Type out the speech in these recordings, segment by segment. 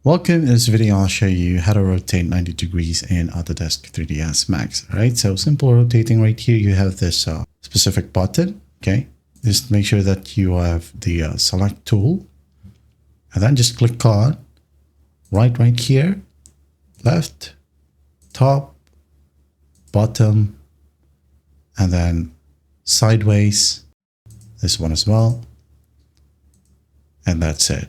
Welcome. In this video, I'll show you how to rotate 90 degrees in Autodesk 3ds Max. All right, so simple rotating right here. You have this specific button. Okay, just make sure that you have the select tool, and then just click on right here, left, top, bottom, and then sideways. This one as well, and that's it.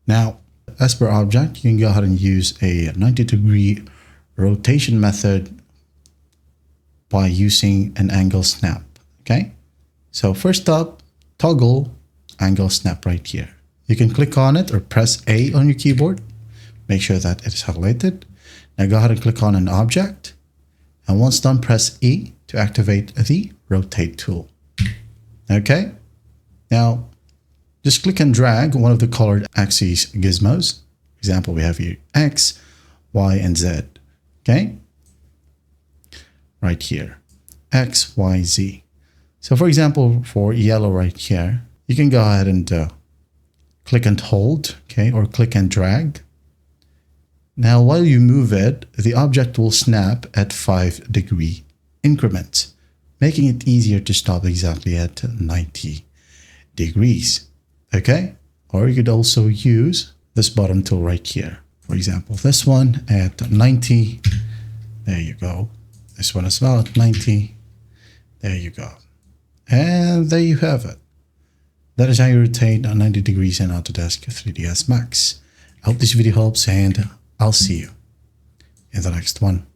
Now, as per object, you can go ahead and use a 90-degree rotation method by using an angle snap. Okay, so first up, toggle angle snap right here. You can click on it or press A on your keyboard. Make sure that it is highlighted. Now go ahead and click on an object, and once done, press E to activate the rotate tool. Okay, now just click and drag one of the colored axes gizmos. For example, we have here X, Y, and Z. Okay? Right here. X, Y, Z. So for example, for yellow right here, you can go ahead and click and hold, okay, or click and drag. Now, while you move it, the object will snap at 5-degree increments, making it easier to stop exactly at 90 degrees. Okay, or you could also use this bottom tool right here. For example, this one at 90. There you go. This one as well at 90. There you go. And there you have it. That is how you rotate 90 degrees in Autodesk 3ds Max. I hope this video helps, and I'll see you in the next one.